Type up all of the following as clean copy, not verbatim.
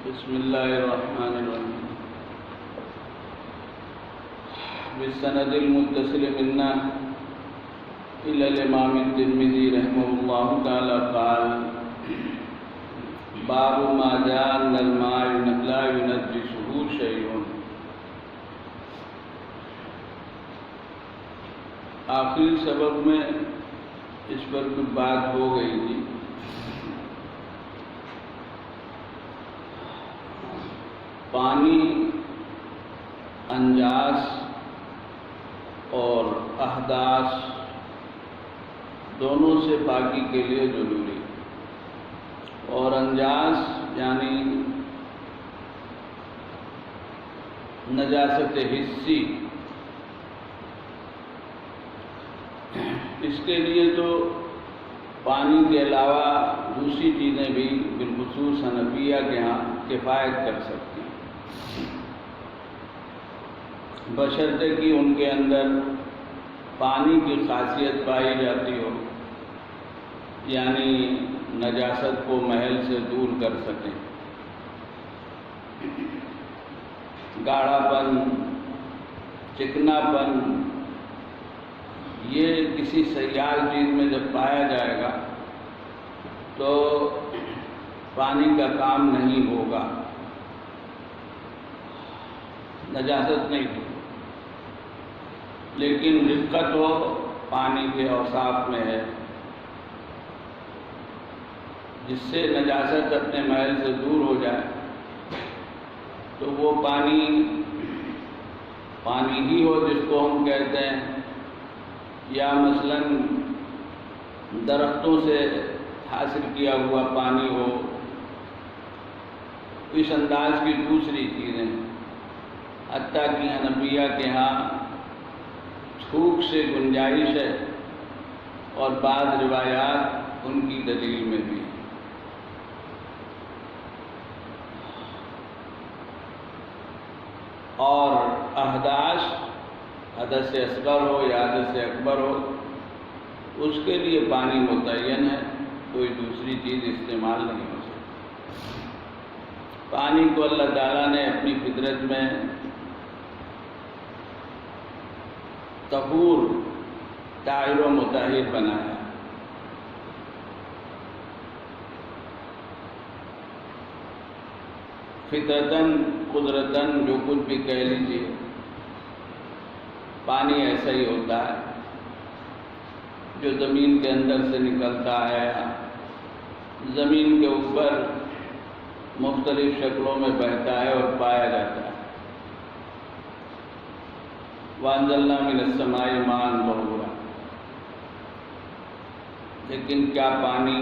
بسم اللہ الرحمن الرحیم بالسند المتصل منا إلى الإمام الترمذي رحمه الله تعالى قال باب ما جاء أن الماء لا ينجسه شيء. آخری سبق میں اس پر کچھ بات ہو گئی تھی. پانی انجاس اور احداث دونوں سے پاکی کے لیے ضروری، اور انجاس یعنی نجاست حسی، اس کے لیے تو پانی کے علاوہ دوسری چیزیں بھی بالخصوص حنفیہ کے ہاں کفایت کر سکتی ہیں، بشرطے کہ ان کے اندر پانی کی خاصیت پائی جاتی ہو، یعنی نجاست کو محل سے دور کر سکیں. گاڑھا پن، چکنا پن، یہ کسی سیال چیز میں جب پایا جائے گا تو پانی کا کام نہیں ہوگا، نجاست نہیں ہوگی. لیکن رقت ہو پانی کے اوصاف میں ہے، جس سے نجاست اپنے محل سے دور ہو جائے تو وہ پانی ہی ہو جس کو ہم کہتے ہیں، یا مثلاً درختوں سے حاصل کیا ہوا پانی ہو، اس انداز کی دوسری چیزیں. حتیٰ کہ حنفیہ کے ہاں تھوک سے گنجائش ہے، اور بعض روایات ان کی دلیل میں بھی. اور احداث، حدث اصغر ہو یا حدث اکبر ہو، اس کے لیے پانی متعین ہے، کوئی دوسری چیز استعمال نہیں ہو سکتی. پانی کو اللہ تعالیٰ نے اپنی فطرت میں طہور، طاہر و مطہر بنایا. فطرتاً، قدرتاً، جو کچھ بھی کہہ لیجیے، پانی ایسا ہی ہوتا ہے جو زمین کے اندر سے نکلتا ہے، زمین کے اوپر مختلف شکلوں میں بہتا ہے اور پایا جاتا ہے. وَأَنزَلْنَا مِنَ السَّمَاءِ مَاءً طَهُورًا. لیکن کیا پانی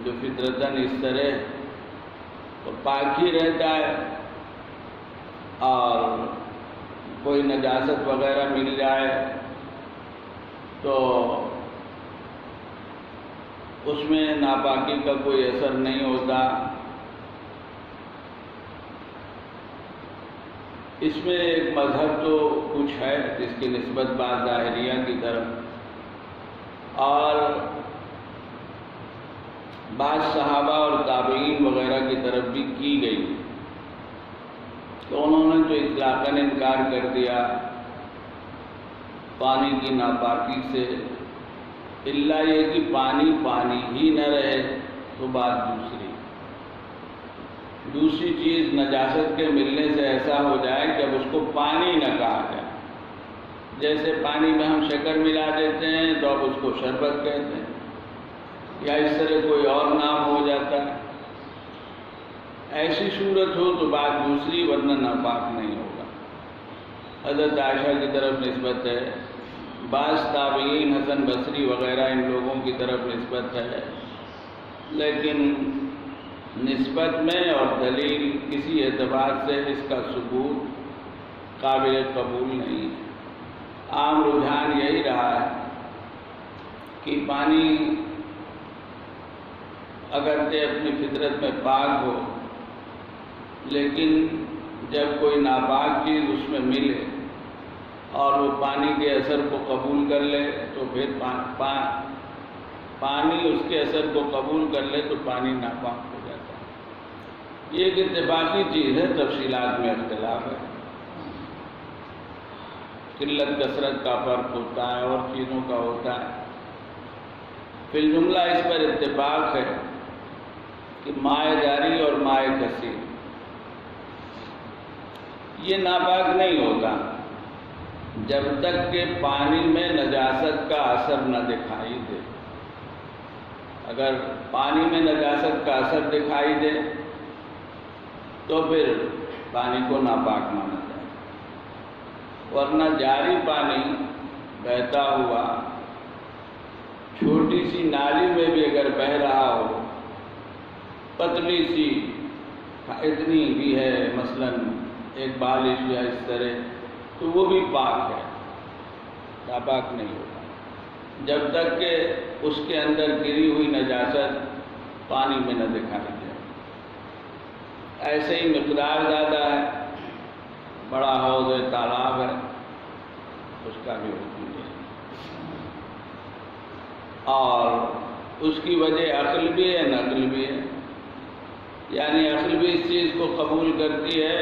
جو فطرتاً اس طرح تو پاک ہی رہتا ہے، اور کوئی نجاست وغیرہ مل جائے تو اس میں ناپاکی کا کوئی اثر نہیں ہوتا؟ اس میں ایک مذہب تو کچھ ہے جس کی نسبت بعض ظاہریہ کی طرف اور بعض صحابہ اور تابعین وغیرہ کی طرف بھی کی گئی، تو انہوں نے تو اطلاقاً انکار کر دیا پانی کی ناپاکی سے، الا یہ کہ پانی ہی نہ رہے تو بات دوسری چیز نجاست کے ملنے سے ایسا ہو جائے کہ اب اس کو پانی نہ کہا جائے. جیسے پانی میں ہم شکر ملا دیتے ہیں تو اب اس کو شربت کہتے ہیں، یا اس طرح کوئی اور نام ہو جاتا ہے. ایسی صورت ہو تو بات دوسری، ورنہ ناپاک نہیں ہوگا. حضرت عائشہ کی طرف نسبت ہے، بعض تابعین حسن بصری وغیرہ ان لوگوں کی طرف نسبت ہے، لیکن نسبت میں اور دلیل کسی اعتبار سے اس کا ثبوت قابل قبول نہیں ہے. عام رجحان یہی رہا ہے کہ پانی اگرچہ اپنی فطرت میں پاک ہو، لیکن جب کوئی ناپاک چیز اس میں ملے اور وہ پانی کے اثر کو قبول کر لے تو پھر پانی اس کے اثر کو قبول کر لے تو پانی ناپاک ہو جاتا ہے. یہ ایک اتفاقی چیز ہے، تفصیلات میں اختلاف ہے، قلت کثرت کا فرق ہوتا ہے اور چیزوں کا ہوتا ہے۔ فی الجملہ اس پر اتفاق ہے کہ مائع جاری اور مائع کثیر یہ ناپاک نہیں ہوگا جب تک کہ پانی میں نجاست کا اثر نہ دکھائی دے۔ اگر پانی میں نجاست کا اثر دکھائی دے تو پھر پانی کو ناپاک مانا جائے، ورنہ جاری پانی بہتا ہوا چھوٹی سی نالی میں بھی اگر بہہ رہا ہو، پتلی سی اتنی بھی ہے مثلا ایک بالش یا اس طرح، تو وہ بھی پاک ہے، ناپاک نہیں ہوگا جب تک کہ اس کے اندر گری ہوئی نجاست پانی میں نہ دکھائی دے۔ ایسے ہی مقدار زیادہ ہے، بڑا حوض ہے، تالاب ہے، اس کا بھی حکم ہے، اور اس کی وجہ عقل بھی ہے نقل بھی ہے، یعنی عقل بھی اس چیز کو قبول کرتی ہے،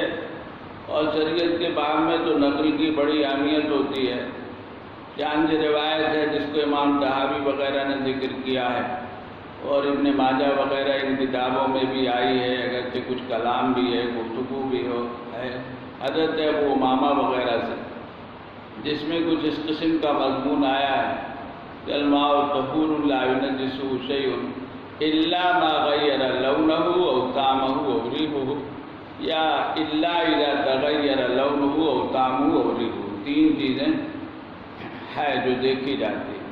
اور شریعت کے باب میں تو نقل کی بڑی اہمیت ہوتی ہے۔ جانچ روایت ہے جس کو امام طحاوی وغیرہ نے ذکر کیا ہے، اور ابن ماجہ وغیرہ ان کتابوں میں بھی آئی ہے، اگرچہ کچھ کلام بھی ہے، گفتگو بھی ہے حضرت ابو امامہ وغیرہ سے، جس میں کچھ اس قسم کا مضمون آیا ہے کہ الماء طہور لا ينجسه شيء الا ما غیر لونه او طعمه او ریحه یا الا اذا تغیر لونه او طعمه او ریحه۔ تین چیزیں ہے جو دیکھی جاتی ہیں،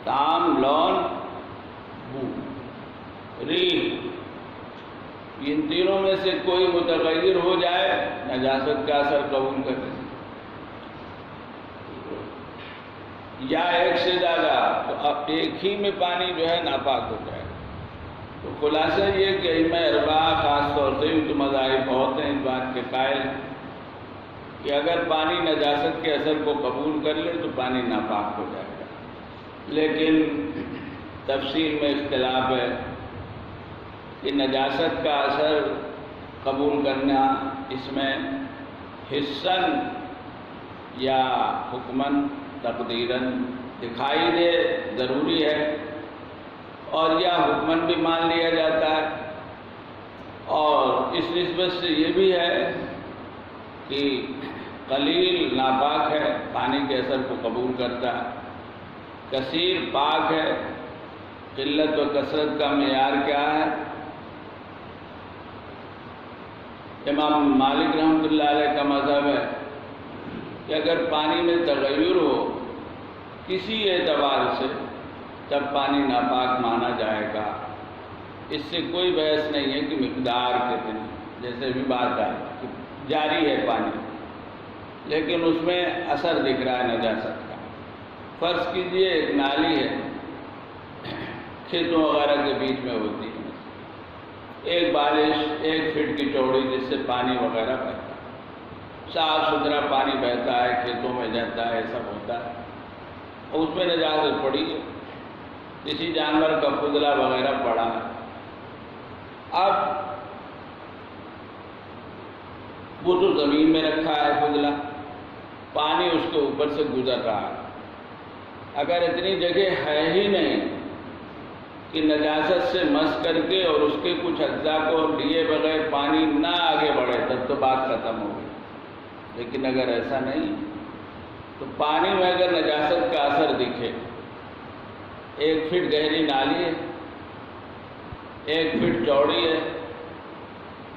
طعم، لون، بو، ریح، ان تینوں میں سے کوئی متغیر ہو جائے نجاست کا اثر قبول کرے، یا ایک سے زیادہ، تو اب ایک ہی میں پانی جو ہے ناپاک ہو جائے۔ تو خلاصہ یہ کہ ائمہ اربعہ خاص طور سے تو مذاہب بہت ہیں اس بات کے قائل کہ اگر پانی نجاست کے اثر کو قبول کر لے تو پانی ناپاک ہو جائے گا، لیکن تفصیل میں اختلاف ہے کہ نجاست کا اثر قبول کرنا اس میں حسن یا حکمن تقدیراً دکھائی دے ضروری ہے، اور یا حکمن بھی مان لیا جاتا ہے، اور اس نسبت سے یہ بھی ہے کہ قلیل ناپاک ہے، پانی کے اثر کو قبول کرتا ہے، کثیر پاک ہے۔ قلت و کثرت کا معیار کیا ہے؟ امام مالک رحمۃ اللہ علیہ کا مذہب ہے کہ اگر پانی میں تغیر ہو کسی اعتبار سے تب پانی ناپاک مانا جائے گا، اس سے کوئی بحث نہیں ہے کہ مقدار کتنی، جیسے بھی بات ہے کہ جاری ہے پانی لیکن اس میں اثر دکھ رہا ہے نجاست کا۔ فرض کیجئے ایک نالی ہے، کھیتوں وغیرہ کے بیچ میں ہوتی ہے، ایک بالش 1 فٹ کی چوڑی جس سے پانی وغیرہ بہتا ہے، صاف ستھرا پانی بہتا ہے، کھیتوں میں جاتا ہے، سب ہوتا ہے، اور اس میں نجاست پڑی ہے، کسی جانور کا فضلہ وغیرہ پڑا ہے۔ اب وہ تو زمین میں رکھا ہے فضلہ، پانی اس کے اوپر سے گزر رہا ہے، اگر اتنی جگہ ہے ہی نہیں کہ نجاست سے مس کر کے اور اس کے کچھ اجزاء کو لیے بغیر پانی نہ آگے بڑھے تب تو بات ختم ہو گئی، لیکن اگر ایسا نہیں تو پانی میں اگر نجاست کا اثر دکھے، 1 فٹ گہری نالی ہے، 1 فٹ چوڑی ہے،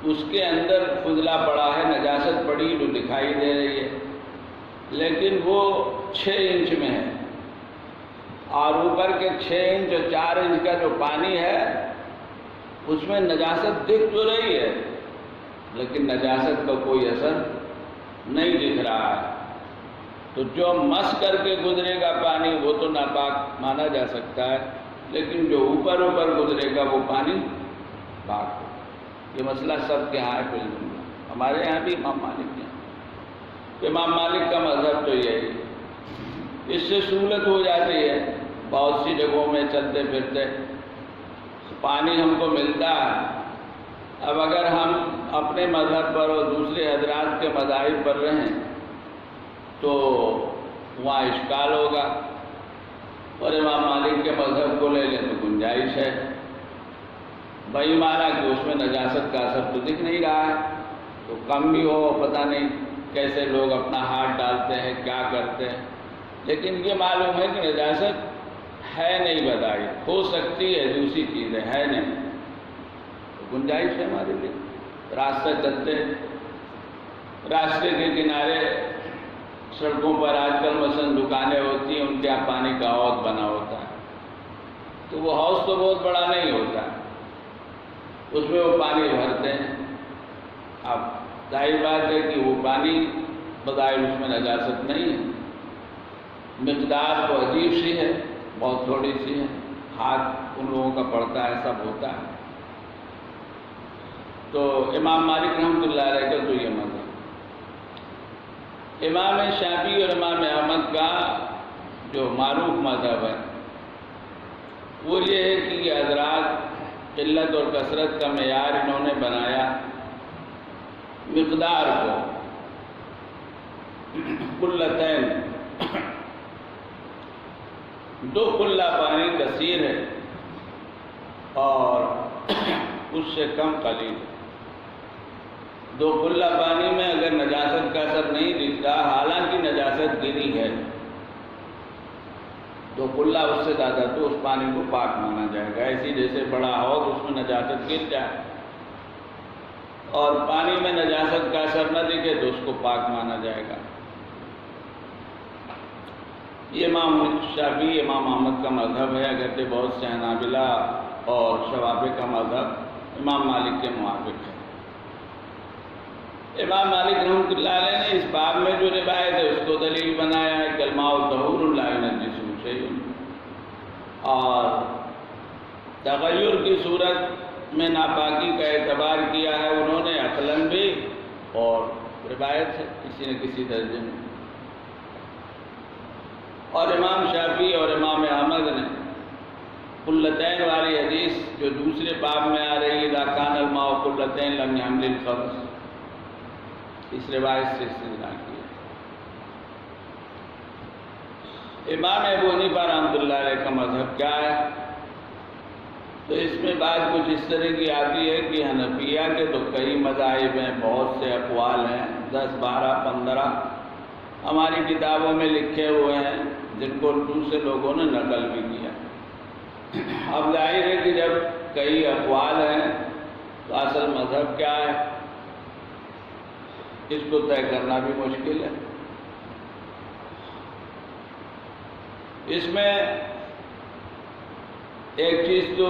اس کے اندر فضلہ پڑا ہے، نجاست پڑی جو دکھائی دے رہی ہے، لیکن وہ 6 انچ میں ہے، اور اوپر کے 6 انچ اور 4 انچ کا جو پانی ہے اس میں نجاست دکھ تو رہی ہے لیکن نجاست کا کوئی اثر نہیں دکھ رہا ہے، تو جو مس کر کے گزرے گا پانی وہ تو ناپاک مانا جا سکتا ہے، لیکن جو اوپر گزرے گا وہ پانی پاک ہو۔ یہ مسئلہ سب کے ہاں ہے، ہمارے یہاں بھی امام مالک ہیں، تو امام مالک کا مذہب تو یہی، اس سے سہولت ہو جاتی ہے، بہت سی جگہوں میں چلتے پھرتے پانی ہم کو ملتا ہے، اب اگر ہم اپنے مذہب پر اور دوسرے حضرات کے مذاہب پر رہیں تو وہاں اشکال ہوگا، اور امام مالک کے مذہب کو لے لیں تو گنجائش ہے۔ بھائی مانا کہ اس میں نجاست کا اثر تو دکھ نہیں رہا ہے، تو کم بھی ہو، پتہ نہیں کیسے لوگ اپنا ہاتھ ڈالتے ہیں، کیا کرتے ہیں، لیکن یہ معلوم ہے کہ نجاست ہے نہیں بظاہر، ہو سکتی ہے دوسری چیزیں، ہے نہیں، تو گنجائش ہے ہمارے لیے۔ راستہ چلتے، راستے کے کنارے سڑکوں پر آج کل مثلاً دکانیں ہوتی ہیں، ان کے یہاں پانی کا حوض بنا ہوتا ہے، تو وہ حوض تو بہت بڑا نہیں ہوتا ہے، اس میں وہ پانی بھرتے ہیں۔ اب ظاہر بات ہے کہ وہ پانی بظاہر اس میں نجاست نہیں ہے، مقدار تو عجیب سی ہے، بہت تھوڑی سی ہے، ہاتھ ان لوگوں کا پڑتا ہے، سب ہوتا ہے۔ تو امام مالک رحمۃ اللہ علیہ کا تو یہ مذہب۔ امام شافعی اور امام احمد کا جو معروف مذہب ہے وہ یہ ہے کہ یہ حضرات قلت اور کثرت کا معیار انہوں نے بنایا مقدار کو، قلتین، 2 قلہ پانی کثیر ہے اور اس سے کم قلیل ہے۔ 2 قلہ پانی میں اگر نجاست کا اثر نہیں دکھتا، حالانکہ نجاست گری ہے، 2 قلہ اس سے زیادہ تو اس پانی کو پاک مانا جائے گا۔ ایسی جیسے بڑا حوض، اس میں نجاست گر جائے اور پانی میں نجاست کا اثر نہ دکھے تو اس کو پاک مانا جائے گا۔ یہ امام شافعی امام احمد کا مذہب ہے، اگرچہ بہت سے حنابلہ اور شوافع کا مذہب امام مالک کے موافق ہے۔ امام مالک رحمۃ اللہ علیہ نے اس باب میں جو روایت ہے اس کو دلیل بنایا ہے کہ الماء طہور لا ينجسہ شیء، اور تغیر کی صورت میں ناپاکی کا اعتبار کیا ہے انہوں نے عقلاً بھی اور روایت ہے کسی نہ کسی درجے میں۔ اور امام شافعی اور امام احمد نے قلتین والی حدیث جو دوسرے باب میں آ رہی ہے اذا کان الماء قلتین لم يحمل الخبث، اس روایت سے استدلال کیا۔ امام ابو حنیفہ رحمۃ اللہ علیہ کا مذہب کیا ہے؟ تو اس میں بات کچھ اس طرح کی آتی ہے کہ حنفیہ کے تو کئی مذاہب ہیں، بہت سے اقوال ہیں، 10 12 15 ہماری کتابوں میں لکھے ہوئے ہیں، جن کو دوسرے لوگوں نے نقل بھی کیا۔ اب ظاہر ہے کہ جب کئی اقوال ہیں تو اصل مذہب کیا ہے اس کو طے کرنا بھی مشکل ہے۔ اس میں ایک چیز تو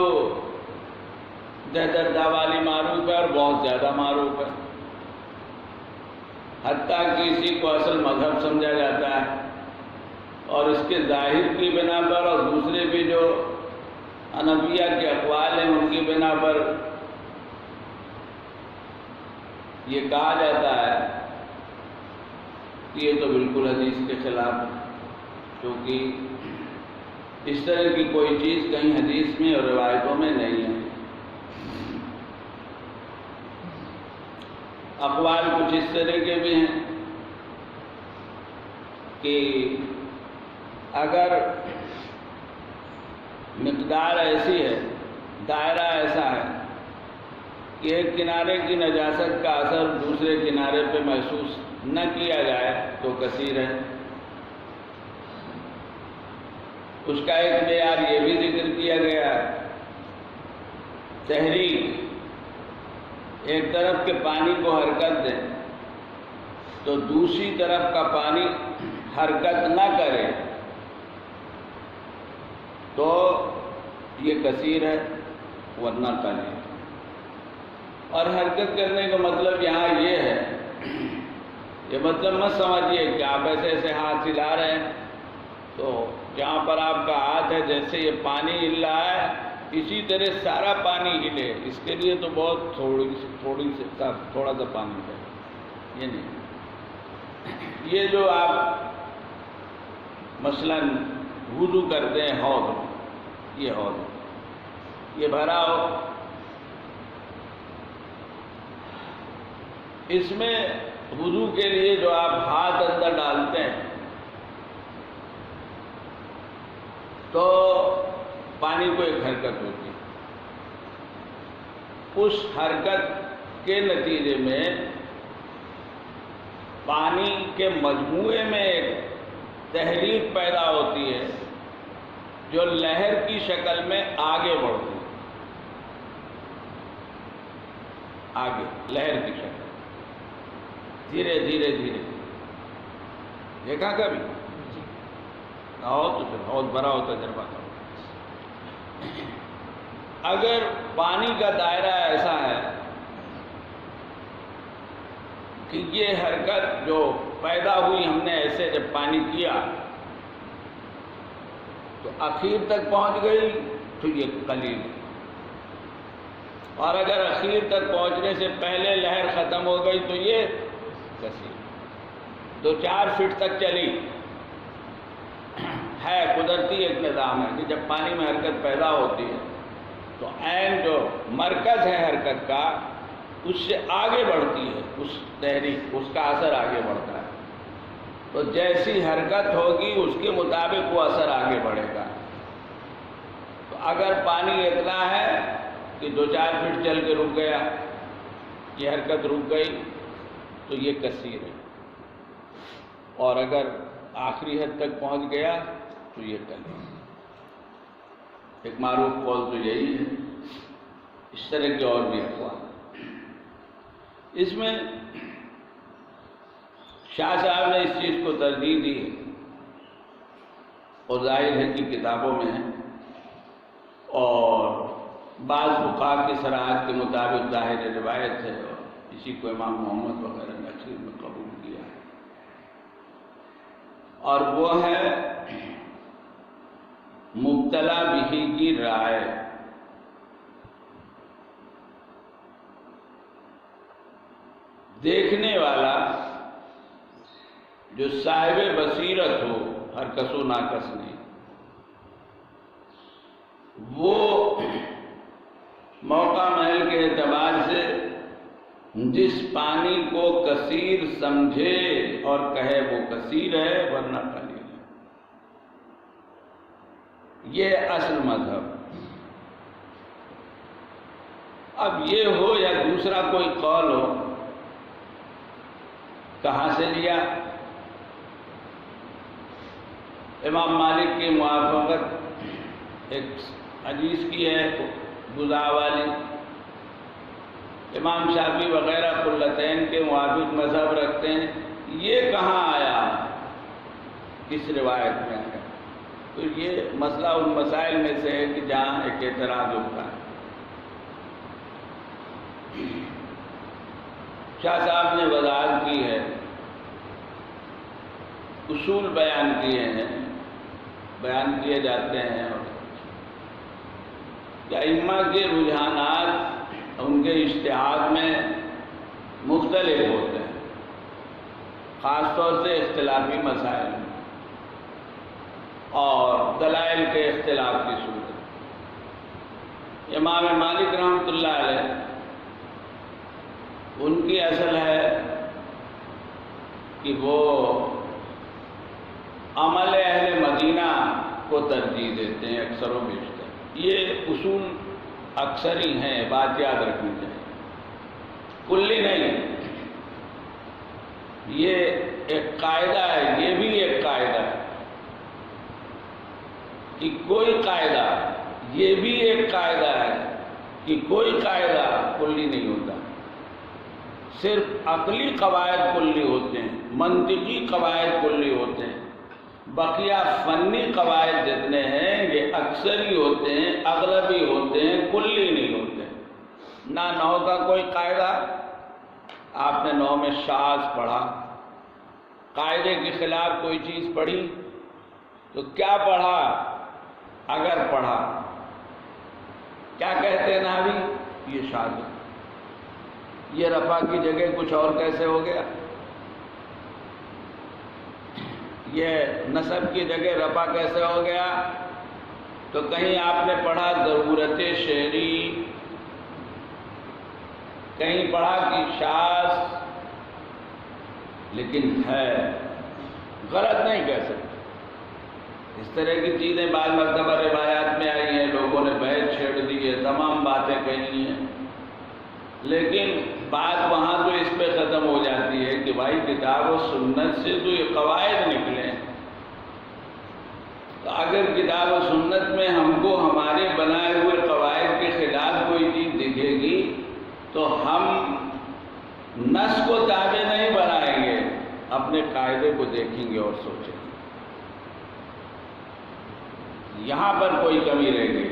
دہدردہ والی معروف ہے اور بہت زیادہ معروف ہے، حتیٰ کہ اسی کو اصل مذہب سمجھا جاتا ہے، اور اس کے ظاہر کی بنا پر اور دوسرے بھی جو حنفیہ کے اقوال ہیں ان کی بنا پر یہ کہا جاتا ہے کہ یہ تو بالکل حدیث کے خلاف ہے، کیونکہ اس طرح کی کوئی چیز کہیں حدیث میں اور روایتوں میں نہیں ہے۔ اقوال کچھ اس طرح کے بھی ہیں کہ اگر مقدار ایسی ہے، دائرہ ایسا ہے کہ ایک کنارے کی نجاست کا اثر دوسرے کنارے پہ محسوس نہ کیا جائے تو کثیر ہے۔ اس کا ایک معیار یہ بھی ذکر کیا گیا ہے، تحریک، ایک طرف کے پانی کو حرکت دیں تو دوسری طرف کا پانی حرکت نہ کرے تو یہ کثیر ہے ورنہ قلیل۔ اور حرکت کرنے کا مطلب یہاں یہ ہے، یہ مطلب مت سمجھیے کہ آپ ایسے ایسے ہاتھ ہلا رہے ہیں تو جہاں پر آپ کا ہاتھ ہے جیسے یہ پانی ہل رہا ہے اسی طرح سارا پانی ہلے، اس کے لیے تو بہت تھوڑا سا پانی ہے، یہ نہیں۔ یہ جو آپ مثلاً وضو کرتے ہیں حوض، یہ حوض یہ بھرا ہو، اس میں وضو کے لیے جو آپ ہاتھ اندر ڈالتے ہیں تو پانی کو ایک حرکت ہوتی ہے، اس حرکت کے نتیجے میں پانی کے مجموعے میں ایک تحریک پیدا ہوتی ہے جو لہر کی شکل میں آگے بڑھتی ہے، آگے لہر کی شکل دھیرے دھیرے دھیرے، دیکھا کبھی؟ آؤ تو بہت بڑا ہوتا تجربہ کرو۔ اگر پانی کا دائرہ ایسا ہے کہ یہ حرکت جو پیدا ہوئی ہم نے ایسے جب پانی کیا تو اخیر تک پہنچ گئی تو یہ قلیل ہے، اور اگر اخیر تک پہنچنے سے پہلے لہر ختم ہو گئی تو یہ کثیر، 2-4 فٹ تک چلی ہے۔ قدرتی ایک نظام ہے کہ جب پانی میں حرکت پیدا ہوتی ہے تو عین جو مرکز ہے حرکت کا اس سے آگے بڑھتی ہے، اس تحریک، اس کا اثر آگے بڑھتا ہے، تو جیسی حرکت ہوگی اس کے مطابق وہ اثر آگے بڑھے گا۔ تو اگر پانی اتنا ہے کہ 2-4 فٹ چل کے رک گیا، یہ حرکت رک گئی تو یہ کثیر ہے، اور اگر آخری حد تک پہنچ گیا تو یہ قلیل ہے۔ ایک معروف قول تو یہی ہے، اس طرح کے اور بھی اقوال۔ اس میں شاہ صاحب نے اس چیز کو ترجیح دی اور ظاہر ہے کہ کتابوں میں ہے، اور بعض فقہاء کی صراحت کے مطابق ظاہر روایت ہے، اور اسی کو امام محمد وغیرہ نے اخیر میں قبول کیا ہے، اور وہ ہے مبتلا بہی کی رائے۔ دیکھنے والا جو صاحب بصیرت ہو، ہر کس و ناکس نہیں، وہ موقع محل کے اعتبار سے جس پانی کو کثیر سمجھے اور کہے وہ کثیر ہے ورنہ قلیل ہے، یہ اصل مذہب۔ اب یہ ہو یا دوسرا کوئی قول ہو، کہاں سے لیا؟ امام مالک کی موافقت ایک حدیث کی ہے گزا والی، امام شافعی وغیرہ قلتین کے موافق مذہب رکھتے ہیں، یہ کہاں آیا، کس روایت میں آیا؟ تو یہ مسئلہ ان مسائل میں سے ہے کہ جہاں ایک اعتراض ہوتا ہے۔ شاہ صاحب نے وضاحت کی ہے، اصول بیان کیے ہیں، بیان کیے جاتے ہیں کہ ائمہ کے رجحانات ان کے اجتہاد میں مختلف ہوتے ہیں، خاص طور سے اختلافی مسائل میں اور دلائل کے اختلاف کی صورت۔ امام مالک رحمۃ اللہ علیہ، ان کی اصل ہے کہ وہ عمل اہل مدینہ کو ترجیح دیتے ہیں اکثر و بیشتر۔ یہ اصول اکثر ہی ہیں، بات یاد رکھنی چاہیے، کلی نہیں۔ یہ ایک قاعدہ ہے، یہ بھی ایک قاعدہ ہے کہ کوئی قاعدہ، یہ بھی ایک قاعدہ ہے کہ کوئی قاعدہ کلی نہیں ہوتا، صرف عقلی قواعد کلی ہوتے ہیں، منطقی قواعد کلی ہوتے ہیں، بقیہ فنی قواعد جتنے ہیں یہ اکثر ہی ہوتے ہیں، اغلبی ہوتے ہیں، کلی نہیں ہوتے۔ نہ نحو کا کوئی قاعدہ، آپ نے نحو میں شاذ پڑھا، قاعدے کے خلاف کوئی چیز پڑھی تو کیا پڑھا؟ اگر پڑھا کیا کہتے ہیں نحوی؟ یہ شاذ ہے، یہ رفع کی جگہ کچھ اور کیسے ہو گیا، یہ نصب کی جگہ رفع کیسے ہو گیا؟ تو کہیں آپ نے پڑھا ضرورت شعری، کہیں پڑھا کہ شاذ لیکن ہے، غلط نہیں کہہ سکتے۔ اس طرح کی چیزیں بعض مرتبہ روایات میں آئی ہیں، لوگوں نے بیعت چھیڑ دی ہے، تمام باتیں کہی ہیں، لیکن بات وہاں تو اس پہ ختم ہو جاتی ہے کہ بھائی کتاب و سنت سے تو یہ قواعد نکلے، تو اگر کتاب و سنت میں ہم کو ہمارے بنائے ہوئے قواعد کے خلاف کوئی چیز دکھے گی تو ہم نص کو تابع نہیں بنائیں گے، اپنے قاعدے کو دیکھیں گے اور سوچیں گے۔ یہاں پر کوئی کمی رہ گئی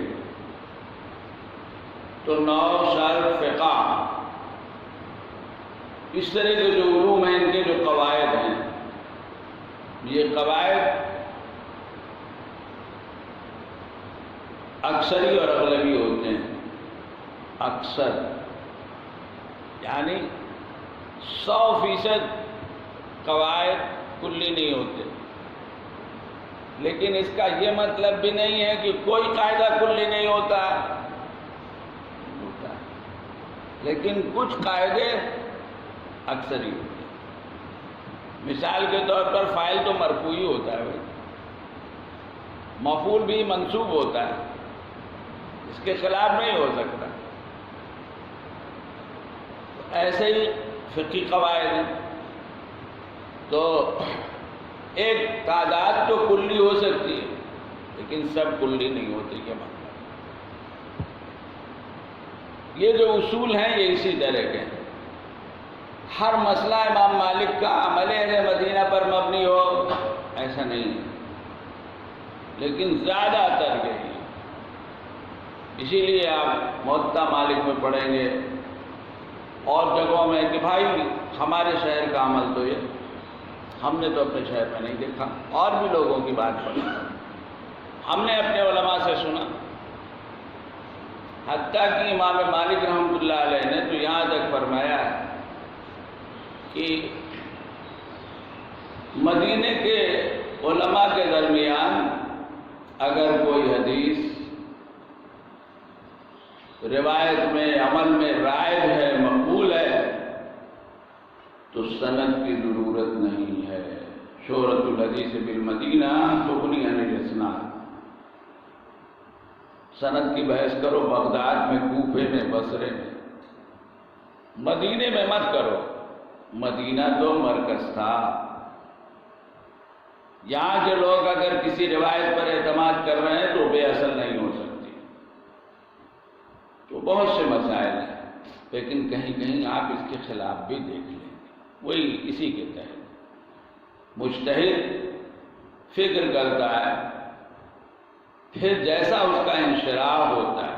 تو نحو، صرف، فقہ، اس طرح کے جو علوم ہیں، ان کے جو قواعد ہیں، یہ قواعد اکثری اور اغلبی ہوتے ہیں۔ اکثر یعنی 100% قواعد کلی نہیں ہوتے، لیکن اس کا یہ مطلب بھی نہیں ہے کہ کوئی قاعدہ کلی نہیں ہوتا ہے، لیکن کچھ قاعدے اکثر ہی ہوتے ہیں۔ مثال کے طور پر فاعل تو مرفوع ہی ہوتا ہے، مفعول بھی منصوب ہوتا ہے، اس کے خلاف نہیں ہو سکتا۔ ایسے ہی فقہی قواعد ہیں، تو ایک تعداد تو کلی ہو سکتی ہے لیکن سب کلی نہیں ہوتے، یہ مطلب۔ یہ جو اصول ہیں یہ اسی طرح کے ہیں۔ ہر مسئلہ امام مالک کا عمل اہل مدینہ پر مبنی ہو ایسا نہیں ہے، لیکن زیادہ تر یہی ہے۔ اسی لیے آپ موطا مالک میں پڑھیں گے اور جگہوں میں کہ بھائی ہمارے شہر کا عمل تو یہ، ہم نے تو اپنے شہر میں نہیں دیکھا، اور بھی لوگوں کی بات پڑھی، ہم نے اپنے علماء سے سنا۔ حتیٰ کہ امام مالک رحمۃ اللہ علیہ نے تو یہاں تک فرمایا ہے کہ مدینے کے علماء کے درمیان اگر کوئی حدیث روایت میں، عمل میں رائج ہے، مقبول ہے، تو سند کی ضرورت نہیں ہے۔ شہرت الحدیث بالمدینہ تغنی عن الاسناد۔ سند کی بحث کرو بغداد میں، کوفے میں، بصرے میں، مدینے میں مت کرو، مدینہ تو مرکز تھا۔ یہاں کے لوگ اگر کسی روایت پر اعتماد کر رہے ہیں تو بے اصل نہیں ہو سکتی۔ تو بہت سے مسائل ہیں، لیکن کہیں کہیں آپ اس کے خلاف بھی دیکھ لیں، وہی اسی کے تحت مجتہد فکر کرتا ہے، پھر جیسا اس کا انشراح ہوتا ہے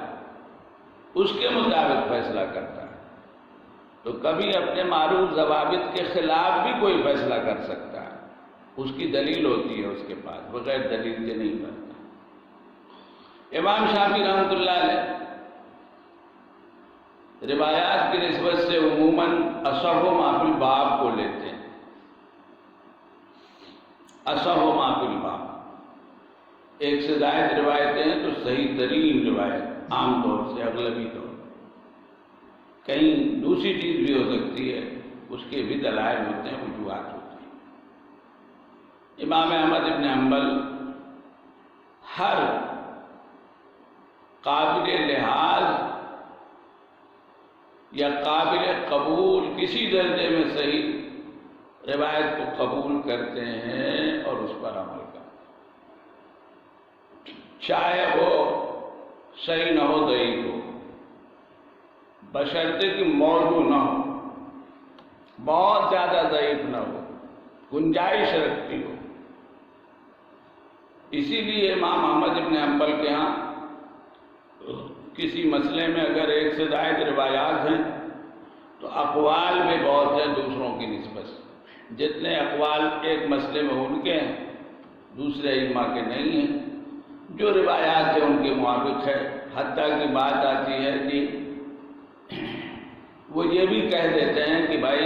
اس کے مطابق فیصلہ کرتا ہے۔ تو کبھی اپنے معروف ضوابط کے خلاف بھی کوئی فیصلہ کر سکتا ہے، اس کی دلیل ہوتی ہے اس کے پاس، بغیر دلیل کے نہیں کرتا۔ امام شافعی رحمۃ اللہ علیہ روایات کی نسبت سے عموماً اصح ما فی الباب کو لیتے ہیں۔ اصح ما فی الباب، ایک سے زائد روایتیں ہیں تو صحیح ترین روایت، عام طور سے، اغلبی طور، کہیں دوسری چیز بھی ہو سکتی ہے، اس کے بھی دلائل ہوتے ہیں، وجوہات ہوتی ہیں۔ امام احمد ابن حنبل ہر قابل لحاظ یا قابل قبول کسی درجے میں صحیح روایت کو قبول کرتے ہیں اور اس پر عمل کرتے ہیں، چاہے وہ صحیح نہ ہو، ضعیف ہو، بشرطے کہ موضوع نہ ہو، بہت زیادہ ضعیف نہ ہو، گنجائش رکھتی ہو۔ اسی لیے امام احمد ابن حنبل کے ہاں کسی مسئلے میں اگر ایک سے زائد روایات ہیں تو اقوال میں بہت ہیں دوسروں کی نسبت سے، جتنے اقوال ایک مسئلے میں ان کے ہیں دوسرے ائمہ کے نہیں ہیں، جو روایات ہیں ان کے موافق ہے۔ حتیٰ کی بات آتی ہے کہ وہ یہ بھی کہہ دیتے ہیں کہ بھائی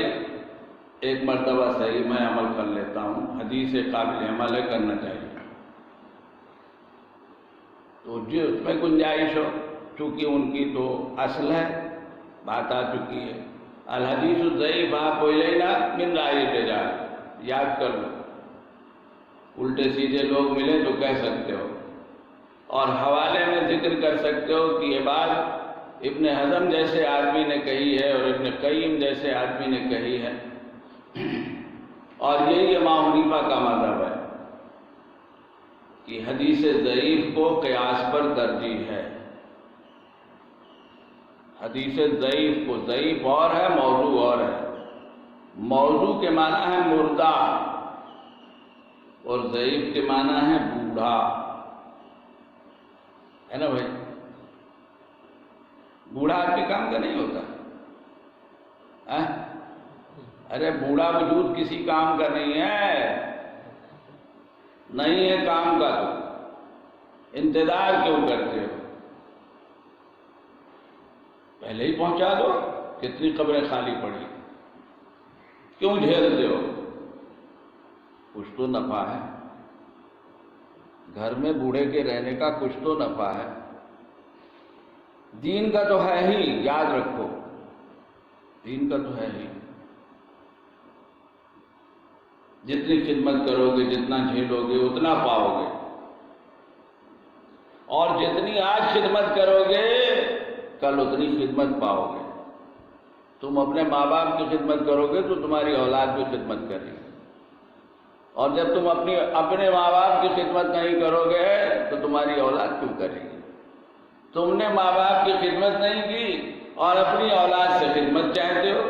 ایک مرتبہ صحیح میں عمل کر لیتا ہوں، حدیث قابل عمل ہے، کرنا چاہیے، تو جو اس میں گنجائش ہو، چونکہ ان کی تو اصل ہے، بات آ چکی ہے، الحدیث الضعیف احب الینا من رأی الرجال، یاد کر لو، الٹے سیدھے لوگ ملے تو کہہ سکتے ہو، اور حوالے میں ذکر کر سکتے ہو کہ یہ بات ابن حزم جیسے آدمی نے کہی ہے اور ابن قیم جیسے آدمی نے کہی ہے، اور یہی امام حنیفہ کا مذہب ہے کہ حدیث ضعیف کو قیاس پر ترجیح ہے۔ حدیث ضعیف کو، ضعیف اور ہے، موضوع اور ہے۔ موضوع کے معنی ہے مردہ اور ضعیف کے معنی ہے بوڑھا، ہے نا بھائی؟ بوڑھا آدمی کام کا نہیں ہوتا، ارے بوڑھا وجود کسی کام کا نہیں ہے، نہیں ہے کام کا تو انتظار کیوں کرتے ہو؟ پہلے ہی پہنچا دو، کتنی قبریں خالی پڑی، کیوں جھیلتے ہو؟ کچھ تو نفع ہے، گھر میں بوڑھے کے رہنے کا کچھ تو نفع ہے، دین کا تو ہے ہی، یاد رکھو، دین کا تو ہے ہی۔ جتنی خدمت کرو گے، جتنا جھیلو گے، اتنا پاؤ گے، اور جتنی آج خدمت کرو گے کل اتنی خدمت پاؤ گے۔ تم اپنے ماں باپ کی خدمت کرو گے تو تمہاری اولاد بھی خدمت کرے گی، اور جب تم اپنے ماں باپ کی خدمت نہیں کرو گے تو تمہاری اولاد کیوں کرے گی؟ تم نے ماں باپ کی خدمت نہیں کی اور اپنی اولاد سے خدمت چاہتے ہو،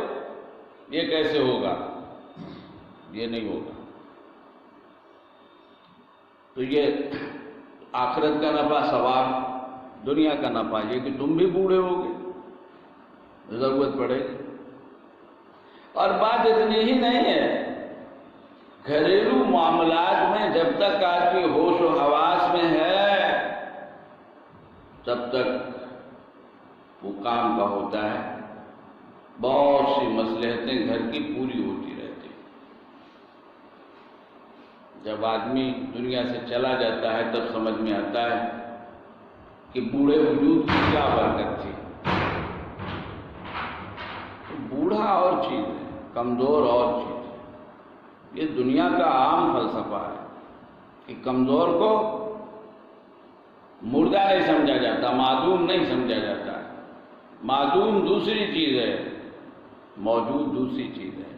یہ کیسے ہوگا؟ یہ نہیں ہوگا۔ تو یہ آخرت کا نفع، ثواب، دنیا کا نفع یہ کہ تم بھی بوڑھے ہوگے، ضرورت پڑے گی۔ اور بات اتنی ہی نہیں ہے، گھریلو معاملات میں جب تک آدمی ہوش و حواس میں ہے تب تک وہ کام کا ہوتا ہے، بہت سی مصلحتیں گھر کی پوری ہوتی رہتی۔ جب آدمی دنیا سے چلا جاتا ہے تب سمجھ میں آتا ہے کہ بوڑھے وجود کی کیا برکت تھی۔ بوڑھا اور چیز ہے، کمزور اور چیز ہے۔ یہ دنیا کا عام فلسفہ ہے کہ کمزور کو مردہ نہیں سمجھا جاتا، معدوم نہیں سمجھا جاتا ہے۔ معدوم دوسری چیز ہے، موجود دوسری چیز ہے۔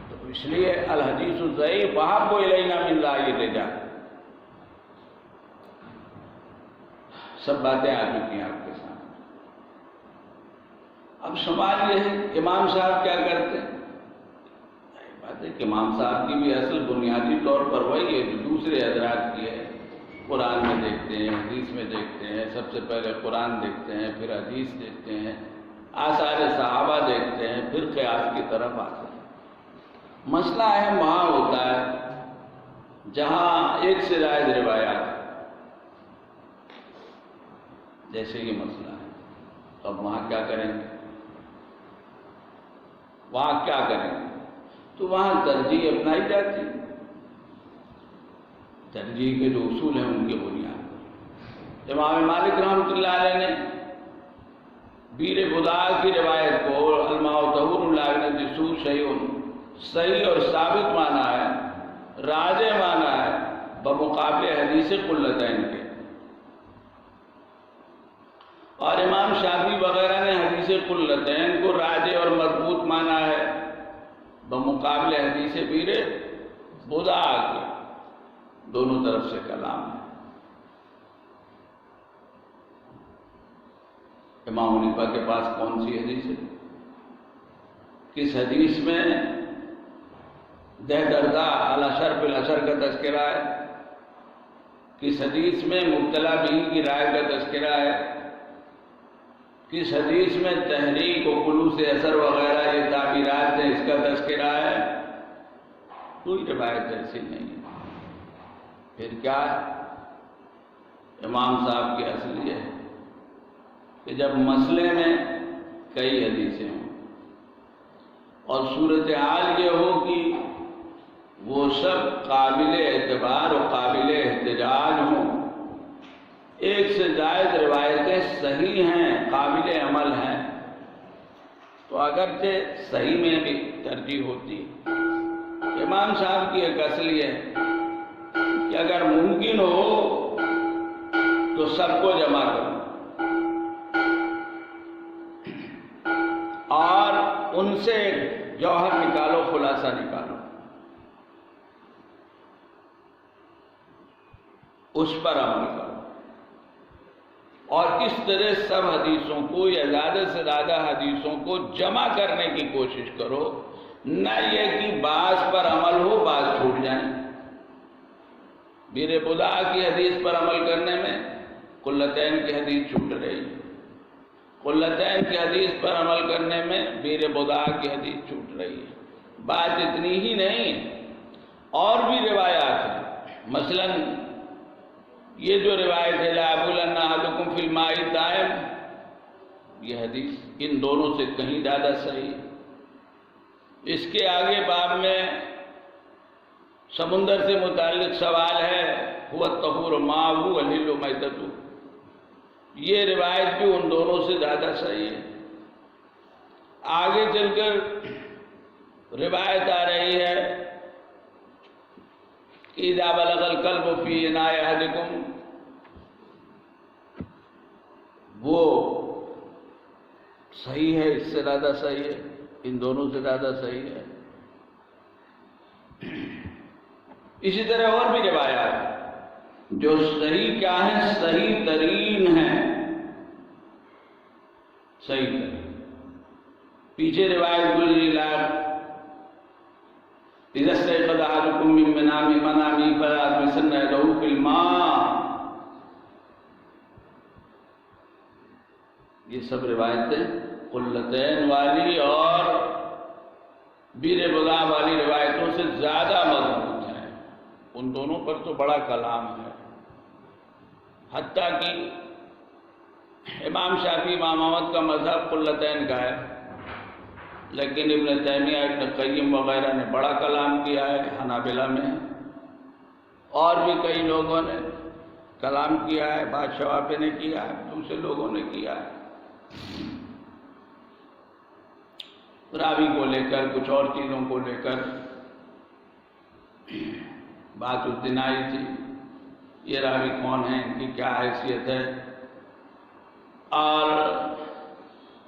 تو اس لیے الحدیث الضعیف احب الینا من رأی الرجال، سب باتیں آ چکی ہیں آپ کے سامنے۔ اب سوال یہ ہے امام صاحب کیا کرتے ہیں؟ بات ہے کہ امام صاحب کی بھی اصل بنیادی طور پر وہی ہے جو دوسرے حضرات کی ہے۔ قرآن میں دیکھتے ہیں، حدیث میں دیکھتے ہیں، سب سے پہلے قرآن دیکھتے ہیں، پھر حدیث دیکھتے ہیں، آثار صحابہ دیکھتے ہیں، پھر قیاس کی طرف آتے ہیں۔ مسئلہ اہم وہاں ہوتا ہے جہاں ایک سے زائد روایات، جیسے یہ مسئلہ ہے، تو اب وہاں کیا کریں گے؟ وہاں کیا کریں گے؟ تو وہاں ترجیح اپنائی جاتی ہے۔ ترجیح کے جو اصول ہیں ان کے بنیاد پر امام مالک رحمۃ اللہ علیہ نے بیر بداع کی روایت کو الماء طہور اللہ نے جسو صحیح اور ثابت مانا ہے، راجح مانا ہے بمقابلے حدیث قلتین کے، اور امام شافعی وغیرہ نے حدیث قلتین کو راجح اور مضبوط مانا ہے بمقابلے حدیث بیر بداع کے۔ دونوں طرف سے کلام ہے۔ امام حنیفہ کے پاس کون سی حدیث ہے؟ کس حدیث میں دہ دردہ علی شرف الحشر کا تذکرہ ہے؟ کس حدیث میں مبتلا بھی کی رائے کا تذکرہ ہے؟ کس حدیث میں تحریک و خلوص اثر وغیرہ یہ تعبیرات ہیں اس کا تذکرہ ہے؟ کوئی روایت ایسی نہیں ہے۔ پھر کیا ہے؟ امام صاحب کی اصل یہ ہے کہ جب مسئلے میں کئی حدیثیں ہوں اور صورتحال یہ ہو کہ وہ سب قابل اعتبار و قابل احتجاج ہوں، ایک سے زائد روایتیں صحیح ہیں، قابل عمل ہیں، تو اگرچہ صحیح میں بھی ترجیح ہوتی ہے۔ امام صاحب کی ایک اصل یہ ہے کہ اگر ممکن ہو تو سب کو جمع کرو اور ان سے جوہر نکالو، خلاصہ نکالو، اس پر عمل کرو، اور اس طرح سب حدیثوں کو یا زیادہ سے زیادہ حدیثوں کو جمع کرنے کی کوشش کرو، نہ یہ کہ بعض پر عمل ہو بعض چھوٹ جائیں۔ بیر بضاع کی حدیث پر عمل کرنے میں قلتین کی حدیث چھوٹ رہی ہے، قلتین کی حدیث پر عمل کرنے میں بیر بضاع کی حدیث چھوٹ رہی ہے۔ بات اتنی ہی نہیں، اور بھی روایات ہیں، مثلا یہ جو روایت ہے لا یبولن احدکم فی الماء الدائم، یہ حدیث ان دونوں سے کہیں زیادہ صحیح ہے۔ اس کے آگے باب میں سمندر سے متعلق سوال ہے هو الطہور ماؤہ والحل میتتہ، یہ روایت بھی ان دونوں سے زیادہ صحیح ہے۔ آگے چل کر روایت آ رہی ہے اذا بلغ الکلب فی اناء احدکم، وہ صحیح ہے، اس سے زیادہ صحیح ہے، ان دونوں سے زیادہ صحیح ہے۔ اسی طرح اور بھی روایات جو صحیح کیا ہیں، صحیح ترین ہیں، صحیح ترین۔ پیچھے روایت گزری لا اذا استيقظ احدكم من منامه فلا يغمسن يده في الماء، یہ سب روایتیں قلتین والی اور بیر بضاع والی روایتوں سے زیادہ مضبوط ہیں، ان دونوں پر تو بڑا کلام ہے۔ حتیٰ کہ امام شافعی امام احمد کا مذہب قلتین کا ہے، لیکن ابن تیمیہ ابن قیم وغیرہ نے بڑا کلام کیا ہے، حنابلہ میں اور بھی کئی لوگوں نے کلام کیا ہے، بادشاہ نے کیا ہے، دوسرے لوگوں نے کیا ہے، راوی کو لے کر کچھ اور چیزوں کو لے کر بات اس دن آئی تھی، یہ راوی کون ہیں، ان کی کیا حیثیت ہے۔ اور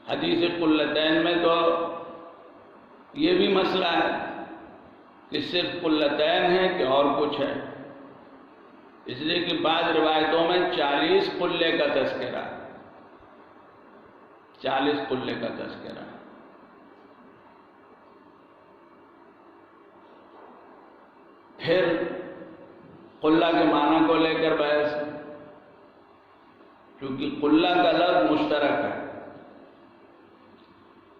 حدیث قلتین میں تو یہ بھی مسئلہ ہے کہ صرف قلتین ہے کہ اور کچھ ہے، اس لیے کہ بعض روایتوں میں 40 قلے کا تذکرہ ہے، 40 قلے کا تذکرہ ہے۔ پھر قلہ کے معنی کو لے کر بحث، کیونکہ قلہ کا لفظ مشترک ہے،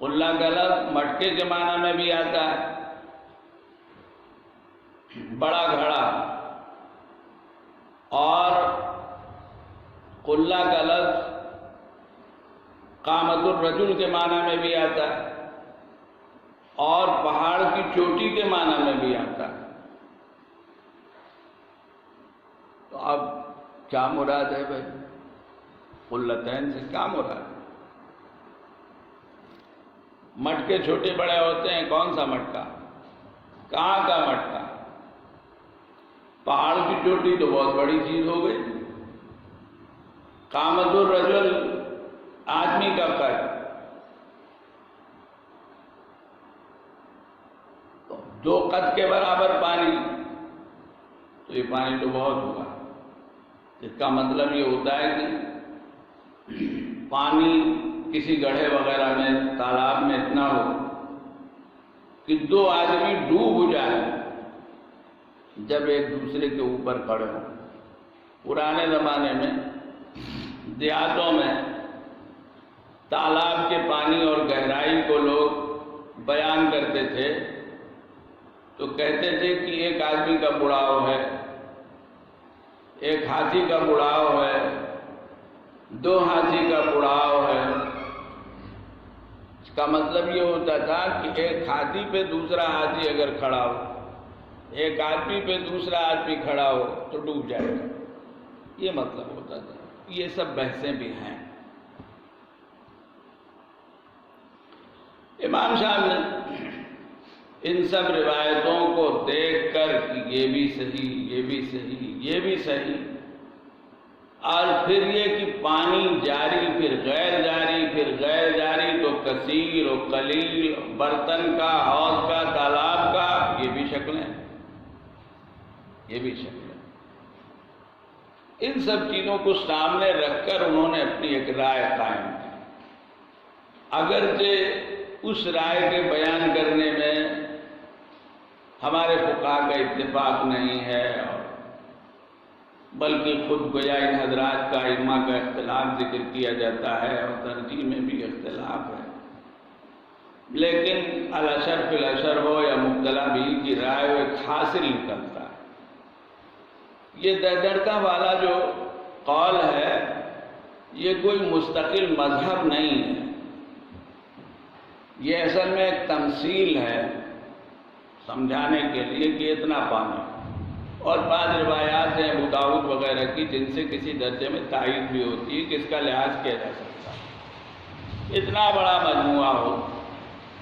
قلہ کا لفظ مٹکے کے معنی میں بھی آتا ہے، بڑا گھڑا، اور قلہ کا لفظ قامت الرجل کے معنی میں بھی آتا ہے، اور پہاڑ کی چوٹی کے معنی میں بھی آتا ہے۔ تو اب کیا مراد ہے بھائی، قلتین سے کیا مراد ہے؟ مٹکے چھوٹے بڑے ہوتے ہیں، کون سا مٹکا، کہاں کا مٹکا؟ پہاڑ کی چوٹی تو بہت بڑی چیز ہو گئی، قامت الرجل آدمی کا قد، تو 2 قد کے برابر پانی، تو یہ پانی تو بہت ہوگا۔ اس کا مطلب یہ ہوتا ہے کہ پانی کسی گڑھے وغیرہ میں، تالاب میں اتنا ہو کہ 2 آدمی ڈوب جائیں جب ایک دوسرے کے اوپر کھڑے ہوں۔ پرانے زمانے میں دیہاتوں میں تالاب کے پانی اور گہرائی کو لوگ بیان کرتے تھے تو کہتے تھے کہ ایک آدمی کا بڑھاؤ ہے، ایک ہاتھی کا بڑھاؤ ہے، 2 ہاتھی کا بڑھاؤ ہے۔ اس کا مطلب یہ ہوتا تھا کہ ایک ہاتھی پہ دوسرا ہاتھی اگر کھڑا ہو، ایک آدمی پہ دوسرا آدمی کھڑا ہو تو ڈوب جائے گا، یہ مطلب ہوتا تھا۔ یہ سب بحثیں بھی ہیں۔ امام صاحب نے ان سب روایتوں کو دیکھ کر کہ یہ بھی صحیح، یہ بھی صحیح، یہ بھی صحیح، اور پھر یہ کہ پانی جاری پھر غیر جاری پھر غیر جاری، تو کثیر و قلیل، برتن کا، حوض کا، تالاب کا، یہ بھی شکلیں، یہ بھی شکلیں، ان سب چیزوں کو سامنے رکھ کر انہوں نے اپنی ایک رائے قائم کی۔ اگرچہ اس رائے کے بیان کرنے میں ہمارے فقہاء کا اتفاق نہیں ہے، بلکہ خود گویا ان حضرات کا ائمہ کا اختلاف ذکر کیا جاتا ہے اور ترجیح میں بھی اختلاف ہے، لیکن الاشر فی الاشر ہو یا مبتلا بھی کی رائے وہ ایک حاصل نکلتا ہے۔ یہ دردرتا والا جو قول ہے یہ کوئی مستقل مذہب نہیں ہے، یہ اصل میں ایک تمثیل ہے سمجھانے کے لیے کہ اتنا پانی، اور بعض روایات ہیں ابو داؤد وغیرہ کی جن سے کسی درجے میں تائید بھی ہوتی ہے کہ اس کا لحاظ کیا جا سکتا ہے۔ اتنا بڑا مجموعہ ہو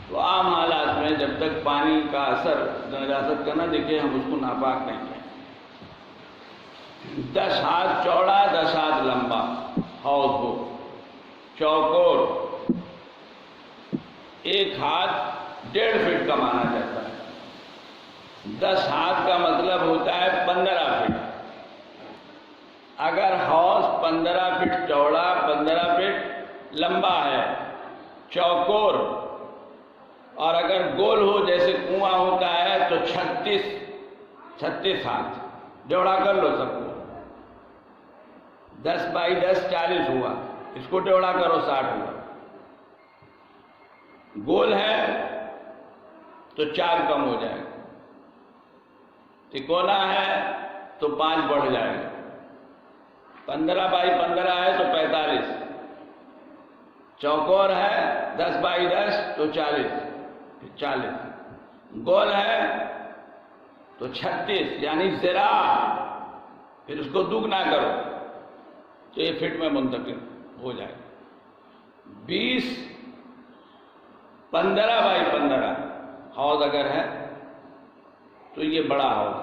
تو عام حالات میں جب تک پانی کا اثر نجاست کا نہ دکھے ہم اس کو ناپاک نہیں کہیں۔ 10 ہاتھ چوڑا 10 ہاتھ لمبا حوض ہو، چوکور، 1 ہاتھ 1.5 فٹ کا مانا جاتا ہے، 10 ہاتھ کا مطلب ہوتا ہے 15 فٹ۔ اگر حوض 15 فٹ چوڑا 15 فٹ لمبا ہے، چوکور، اور اگر گول ہو جیسے کنواں ہوتا ہے تو 36 ہاتھ، جوڑا کر لو سب کو، 10 بائی 10 40 ہوا، اس کو جوڑا کرو 60 ہوا۔ گول ہے تو 4 کم ہو جائے گا، تکونا ہے تو 5 بڑھ جائے گا، 15 بائی 15 ہے تو 45، چوکور ہے 10 بائی 10 تو 40، گول ہے تو 36 یعنی ذراع، پھر اس کو دگنا کرو تو یہ فٹ میں منتقل ہو جائے گا۔ 15 بائی 15 حوض اگر ہے تو یہ بڑا حوض ہے،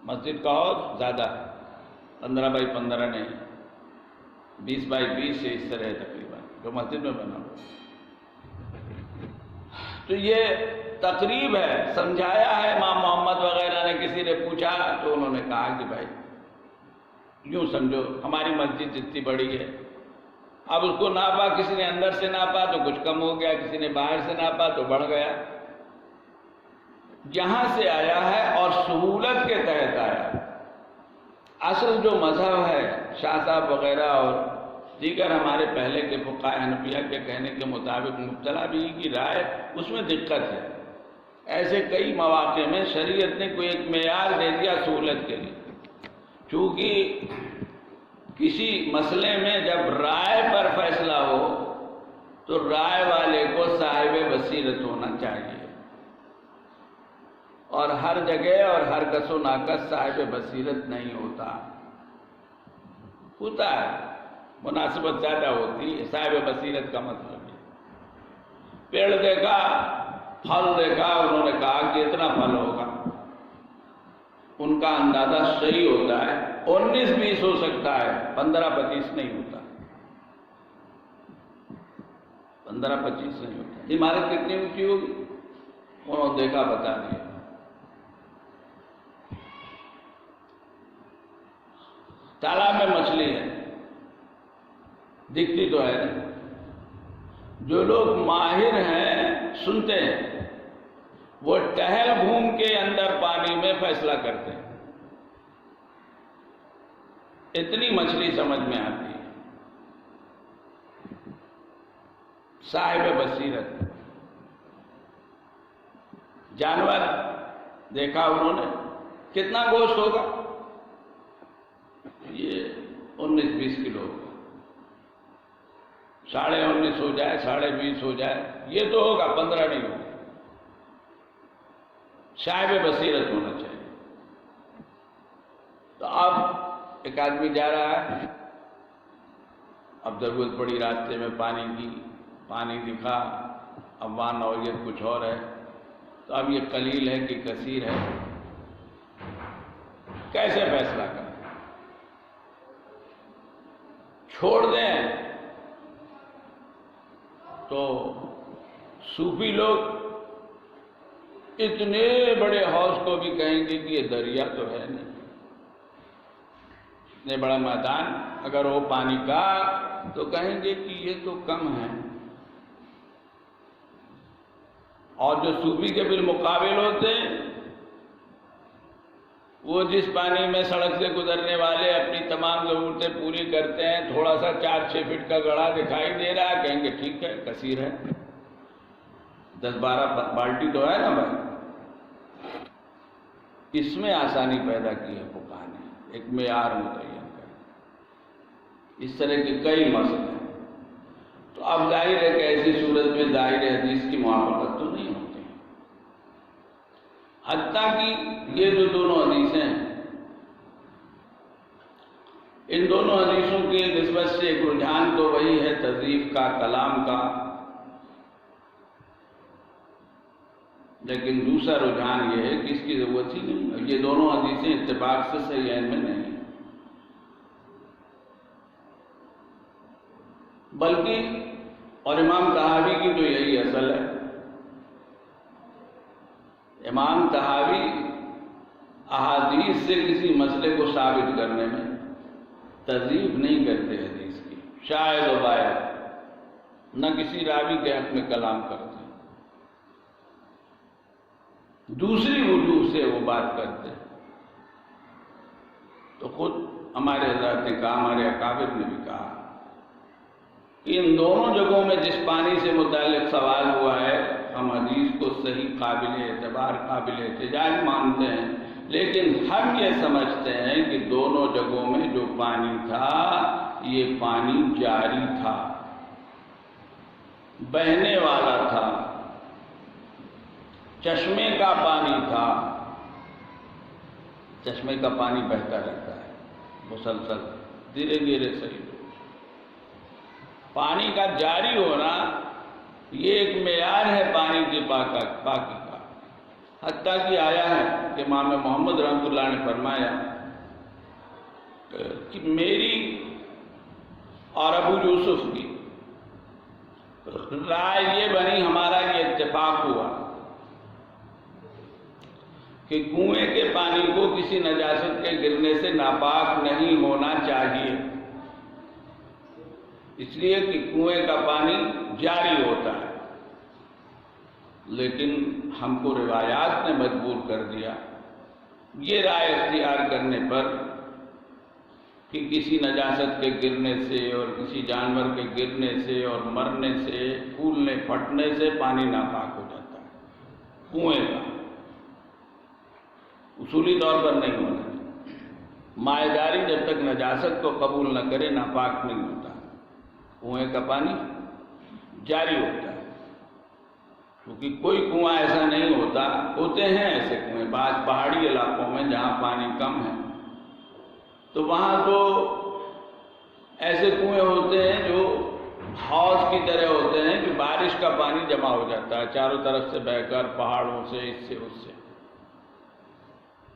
مسجد کا حوض زیادہ ہے، 15 بائی 15 نہیں، 20 بائی 20 سے اس طرح ہے تقریباً جو مسجد میں بنا ہوا۔ تو یہ تقریب ہے، سمجھایا ہے امام محمد وغیرہ نے، کسی نے پوچھا تو انہوں نے کہا کہ بھائی یوں سمجھو ہماری مسجد جتنی بڑی ہے، اب اس کو ناپا، کسی نے اندر سے ناپا تو کچھ کم ہو گیا، کسی نے باہر سے ناپا تو بڑھ گیا، جہاں سے آیا ہے اور سہولت کے تحت آیا۔ اصل جو مذہب ہے شاہ صاحب وغیرہ اور دیگر ہمارے پہلے کے فقہاء حنفیہ کے کہنے کے مطابق مبتلا بھی کی رائے، اس میں دقت ہے۔ ایسے کئی مواقع میں شریعت نے کوئی ایک معیار دے دیا سہولت کے لیے، چونکہ کسی مسئلے میں جب رائے پر فیصلہ ہو تو رائے والے کو صاحب بصیرت ہونا چاہیے، اور ہر جگہ اور ہر کس و ناکس صاحب بصیرت نہیں ہوتا ہے، مناسبت زیادہ ہوتی ہے۔ صاحب بصیرت کا مطلب ہے پیڑ دیکھا، پھل دیکھا، انہوں نے کہا کہ اتنا پھل ہوگا، ان کا اندازہ صحیح ہوتا ہے، 19-20 ہو سکتا ہے، 15-25 نہیں ہوتا، 15-25 نہیں ہوتا۔ عمارت کتنی اونچی ہوگی انہوں نے دیکھا، بتا دیا۔ تالاب میں مچھلی ہے، دکھتی تو ہے نہیں، جو لوگ ماہر ہیں سنتے ہیں، وہ ٹہل گھوم کے اندر پانی میں فیصلہ کرتے ہیں، اتنی مچھلی سمجھ میں آتی ہے۔ صاحب بصیرت، جانور دیکھا انہوں نے، کتنا گوشت ہوگا؟ یہ 19-20 کلو ہوگا، 19.5 ہو جائے، 20.5 ہو جائے، یہ تو ہوگا، 15 نہیں ہوگا۔ صاحب بصیرت ہونا چاہیے۔ تو اب ایک آدمی جا رہا ہے، اب ضرورت پڑی راستے میں پانی کی، پانی دکھا، اب وہاں نوعیت کچھ اور ہے، تو اب یہ قلیل ہے کہ کثیر ہے، کیسے فیصلہ کریں؟ چھوڑ دیں تو صوفی لوگ اتنے بڑے حوض کو بھی کہیں گے کہ یہ دریا تو ہے نہیں، اتنے بڑا میدان اگر ہو پانی کا تو کہیں گے کہ یہ تو کم ہے۔ اور جو صوفی کے بالمقابل ہوتے ہیں، وہ جس پانی میں سڑک سے گزرنے والے اپنی تمام ضرورتیں پوری کرتے ہیں، تھوڑا سا 4-6 فٹ کا گڑھا دکھائی دے رہا ہے، کہیں گے ٹھیک ہے کثیر ہے، 10-12 بالٹی تو ہے نا بھائی۔ اس میں آسانی پیدا کی ہے فقہا نے، ایک معیار متعین کر، اس طرح کے کئی مسئلے ہیں۔ تو اب ظاہر ہے کہ ایسی صورت میں ظاہر حدیث کی موافقت تو نہیں ہوتی، حتیٰ کہ یہ جو دونوں حدیثیں ہیں، ان دونوں حدیثوں کی نسبت سے ایک رجحان تو وہی ہے تضعیف کا، کلام کا، لیکن دوسرا رجحان یہ ہے کہ اس کی ضرورت ہی نہیں، یہ دونوں حدیثیں اتفاق سے صحیحین میں نہیں، بلکہ اور امام طحاوی کی تو یہی اصل ہے، امام طحاوی احادیث سے کسی مسئلے کو ثابت کرنے میں تضعیف نہیں کرتے حدیث کی، شاید و باید نہ کسی راوی کے حق میں کلام کرتے، دوسری وجوہ سے وہ بات کرتے ہیں۔ تو خود ہمارے حضرات نے کہا، ہمارے اکابر نے بھی کہا کہ ان دونوں جگہوں میں جس پانی سے متعلق سوال ہوا ہے، ہم حدیث کو صحیح، قابل اعتبار، قابل احتجاج مانتے ہیں، لیکن ہم یہ سمجھتے ہیں کہ دونوں جگہوں میں جو پانی تھا یہ پانی جاری تھا، بہنے والا تھا، چشمے کا پانی تھا۔ چشمے کا پانی بہتا رہتا ہے مسلسل، دھیرے دھیرے صحیح۔ پانی کا جاری ہونا یہ ایک معیار ہے پانی کی پاکی کا، حتیٰ کہ آیا ہے کہ امام محمد رحمۃ اللہ نے فرمایا کہ میری اور ابو یوسف کی رائے یہ بنی، ہمارا یہ اتفاق ہوا کہ کنویں کے پانی کو کسی نجاست کے گرنے سے ناپاک نہیں ہونا چاہیے، اس لیے کہ کنویں کا پانی جاری ہوتا ہے، لیکن ہم کو روایات نے مجبور کر دیا یہ رائے اختیار کرنے پر کہ کسی نجاست کے گرنے سے اور کسی جانور کے گرنے سے اور مرنے سے، پھولنے پھٹنے سے پانی ناپاک ہو جاتا ہے کنویں کا، اصولی طور پر نہیں ہونا۔ مائع جاری جب تک نجاست کو قبول نہ کرے ناپاک نہیں ہوتا، کنویں کا پانی جاری ہوتا ہے، کیونکہ کوئی کنواں ایسا نہیں ہوتا، ہوتے ہیں ایسے کنویں بعض پہاڑی علاقوں میں جہاں پانی کم ہے، تو وہاں تو ایسے کنویں ہوتے ہیں جو حوض کی طرح ہوتے ہیں کہ بارش کا پانی جمع ہو جاتا ہے چاروں طرف سے بہہ کر، پہاڑوں سے، اس سے اس سے،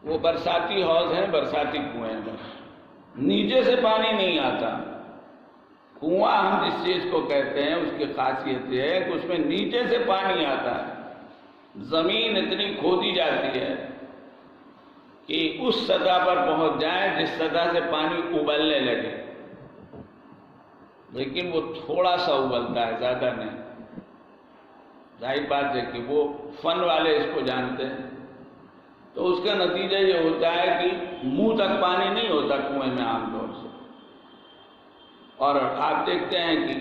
وہ برساتی حوض ہیں، برساتی کنویں ہیں، بس نیچے سے پانی نہیں آتا۔ کنواں ہم جس چیز کو کہتے ہیں اس کی خاصیت یہ ہے کہ اس میں نیچے سے پانی آتا ہے، زمین اتنی کھودی جاتی ہے کہ اس سطح پر پہنچ جائیں جس سطح سے پانی ابلنے لگے، لیکن وہ تھوڑا سا ابلتا ہے، زیادہ نہیں۔ ظاہر بات ہے کہ وہ فن والے اس کو جانتے ہیں، تو اس کا نتیجہ یہ ہوتا ہے کہ منہ تک پانی نہیں ہوتا کنویں میں عام طور سے، اور آپ دیکھتے ہیں کہ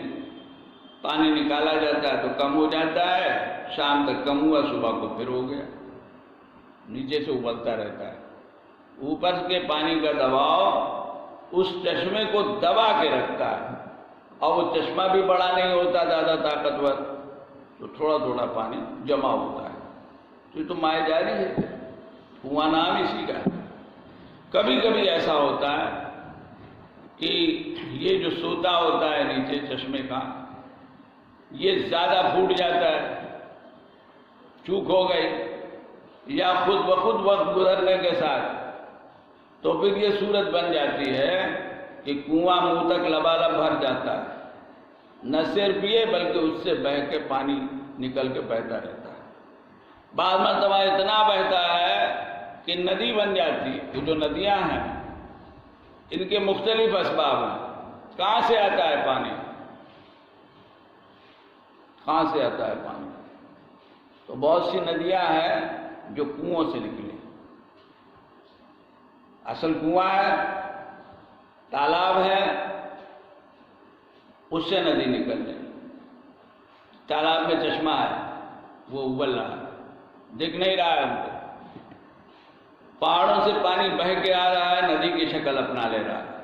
پانی نکالا جاتا ہے تو کم ہو جاتا ہے، شام تک کم ہوا، صبح کو پھر ہو گیا، نیچے سے ابلتا رہتا ہے۔ اوپر کے پانی کا دباؤ اس چشمے کو دبا کے رکھتا ہے، اور وہ چشمہ بھی بڑا نہیں ہوتا زیادہ طاقتور، تو تھوڑا تھوڑا پانی جمع ہوتا ہے، تو یہ تو مائع جاری ہے، کنواں نام اسی کا ہے۔ کبھی کبھی ایسا ہوتا ہے کہ یہ جو سوتا ہوتا ہے نیچے چشمے کا، یہ زیادہ پھوٹ جاتا ہے، چوک ہو گئی یا خود بخود وقت گزرنے کے ساتھ، تو پھر یہ صورت بن جاتی ہے کہ کنواں منہ تک لبالب بھر جاتا ہے، نہ صرف یہ بلکہ اس سے بہہ کے پانی نکل کے بہتا رہتا ہے۔ بعض مرتبہ اتنا بہتا ہے کہ ندی بن جاتی ہے۔ یہ جو ندیاں ہیں ان کے مختلف اسباب ہیں۔ کہاں سے آتا ہے پانی؟ کہاں سے آتا ہے پانی؟ تو بہت سی ندیاں ہیں جو کنووں سے نکلی، اصل کنواں ہے، تالاب ہے، اس سے ندی نکل رہی، تالاب میں چشمہ ہے، وہ ابل رہا ہے، دکھ نہیں رہا ہے ہم کو، پہاڑوں سے پانی بہہ کے آ رہا ہے، ندی کی شکل اپنا لے رہا ہے،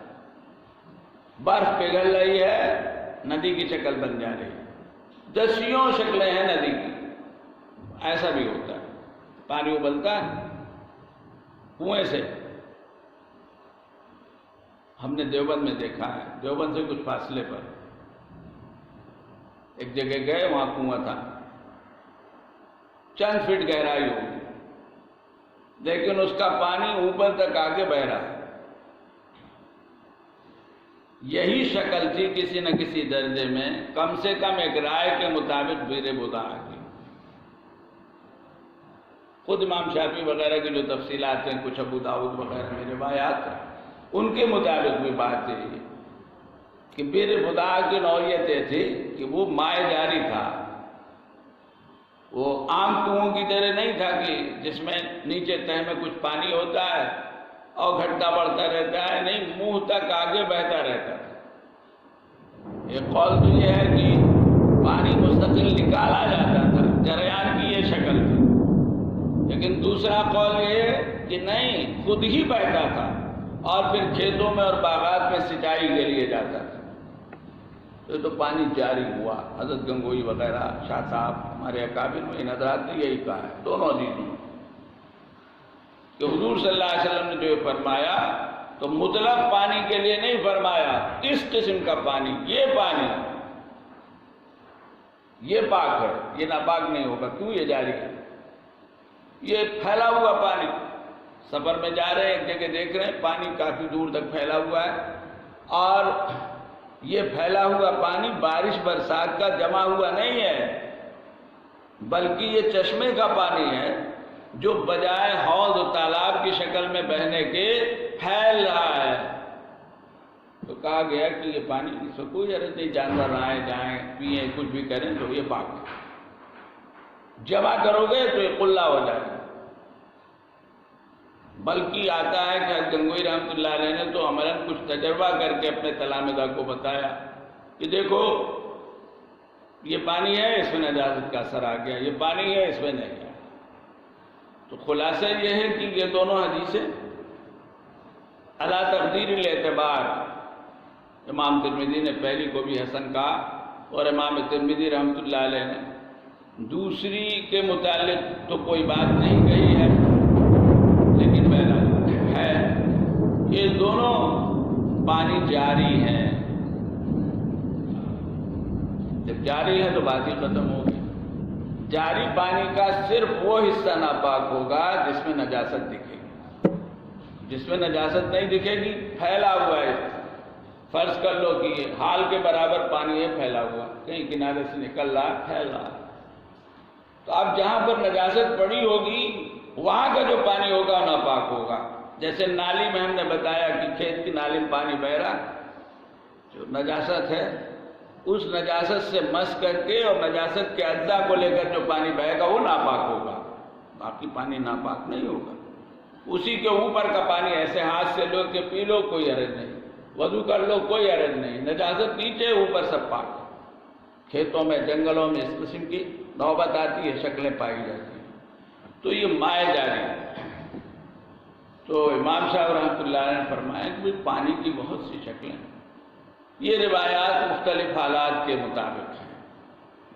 برف پگھل رہی ہے، ندی کی شکل بن جا رہی ہے، دسیوں شکلیں ہیں ندی کی۔ ایسا بھی ہوتا ہے، پانی ابلتا ہے کنویں سے۔ ہم نے دیوبند میں دیکھا ہے، دیوبند سے کچھ فاصلے پر ایک جگہ گئے، وہاں کنواں تھا، چند فٹ گہرائی ہوگی، لیکن اس کا پانی اوپر تک آگے بہ رہا ہے۔ یہی شکل تھی کسی نہ کسی درجے میں، کم سے کم ایک رائے کے مطابق بیر بضاع کی۔ خود امام شافعی وغیرہ کی جو تفصیلات ہیں، کچھ ابو داؤد وغیرہ میں روایات ہیں، ان کے مطابق بھی بات یہی ہے کہ بیر بضاع کی نوعیت یہ تھی کہ وہ مائع جاری تھا، وہ عام کنووں کی طرح نہیں تھا کہ جس میں نیچے تہ میں کچھ پانی ہوتا ہے اور گھٹتا بڑھتا رہتا ہے، نہیں، منہ تک آگے بہتا رہتا تھا۔ ایک قول تو یہ ہے کہ پانی مستقل نکالا جاتا تھا، جریان کی یہ شکل تھی، لیکن دوسرا قول یہ ہے کہ نہیں، خود ہی بہتا تھا اور پھر کھیتوں میں اور باغات میں سینچائی کے لیے جاتا تھا۔ تو پانی جاری ہوا۔ حضرت گنگوئی وغیرہ، شاہ صاحب، ہمارے اکابر میں ان حضرات نے یہی کہا ہے، دونوں حدیثوں میں، کہ حضور صلی اللہ علیہ وسلم نے جو فرمایا تو مطلق پانی کے لیے نہیں فرمایا، اس قسم کا پانی، یہ پانی یہ پاک ہے، یہ ناپاک نہیں ہوگا۔ کیوں؟ یہ جاری ہے، یہ پھیلا ہوا پانی۔ سفر میں جا رہے ہیں، ایک جگہ دیکھ رہے ہیں پانی کافی دور تک پھیلا ہوا ہے، اور یہ پھیلا ہوا پانی بارش برسات کا جمع ہوا نہیں ہے، بلکہ یہ چشمے کا پانی ہے جو بجائے حوض و تالاب کی شکل میں بہنے کے پھیل رہا ہے۔ تو کہا گیا کہ یہ پانی اس کو کوئی حرج نہیں، جانور آئیں جائیں پئیں کچھ بھی کریں تو یہ پاک ہے، جمع کرو گے تو یہ قلہ ہو جائے گا۔ بلکہ آتا ہے کہ گنگوئی رحمۃ اللہ علیہ نے تو عملاً کچھ تجربہ کر کے اپنے تلامذہ کو بتایا کہ دیکھو یہ پانی ہے، اس میں نجاست کا اثر آ گیا، یہ پانی ہے، اس میں نہیں ہے۔ تو خلاصہ یہ ہے کہ یہ دونوں حدیثیں علی تقدیر الاعتبار، امام ترمذی نے پہلی کو بھی حسن کہا اور امام ترمذی رحمۃ اللہ علیہ نے دوسری کے متعلق تو کوئی بات نہیں کہی ہے، لیکن بہرحال ہے، یہ دونوں پانی جاری ہیں۔ جب جاری ہے تو بات ہی ختم ہوگی۔ جاری پانی کا صرف وہ حصہ ناپاک ہوگا جس میں نجاست دکھے گی، جس میں نجاست نہیں دکھے گی، پھیلا ہوا ہے۔ فرض کر لو کہ یہ حال کے برابر پانی ہے، پھیلا ہوا، کہیں کنارے سے نکل رہا ہے، پھیل رہا ہے، تو اب جہاں پر نجاست پڑی ہوگی وہاں کا جو پانی ہوگا وہ ناپاک ہوگا۔ جیسے نالی میں ہم نے بتایا کہ کھیت کی نالی میں پانی بہ رہا، جو نجاست ہے اس نجاست سے مس کر کے اور نجاست کے اجزاء کو لے کر جو پانی بہے گا وہ ناپاک ہوگا، باقی پانی ناپاک نہیں ہوگا۔ اسی کے اوپر کا پانی ایسے ہاتھ سے لو کہ پی لو، کوئی حرج نہیں، وضو کر لو، کوئی حرج نہیں، نجاست نیچے اوپر سب پاک ہے۔ کھیتوں میں، جنگلوں میں اس قسم کی نوبت آتی ہے، شکلیں پائی جاتی ہیں، تو یہ مائع جاری ہے۔ تو امام صاحب رحمۃ اللہ علیہ نے فرمایا کہ پانی کی بہت سی شکلیں ہیں، یہ روایات مختلف حالات کے مطابق ہیں،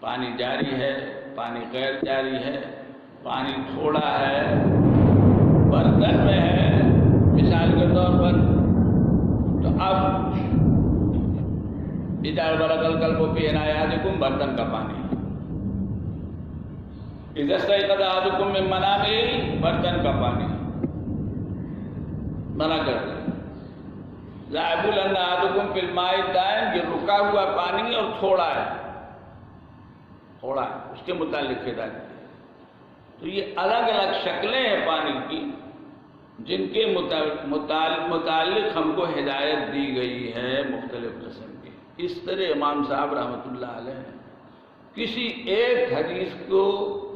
پانی جاری ہے، پانی غیر جاری ہے، پانی تھوڑا ہے، برتن میں ہے مثال کے طور پر، تو اب اذا بلغ القلب فی عنایاتکم برتن کا پانی، اذا استيقظ احدكم من منامه برتن کا پانی منع کر دیا. ذاهب لنا احدكم في الماء الدائم، یہ رکا ہوا پانی اور تھوڑا ہے، اس کے متعلق ہدایت دی. تو یہ الگ الگ شکلیں ہیں پانی کی جن کے متعلق ہم کو ہدایت دی گئی ہے مختلف قسم کی. اس طرح امام صاحب رحمۃ اللہ علیہ نے کسی ایک حدیث کو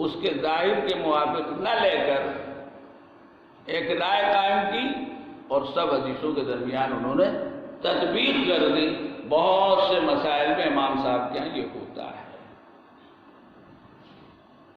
اس کے ظاہر کے موافق نہ لے کر ایک رائے قائم کی اور سب حدیثوں کے درمیان انہوں نے تطبیق کر دی. بہت سے مسائل میں امام صاحب کے یہاں یہ ہوتا ہے.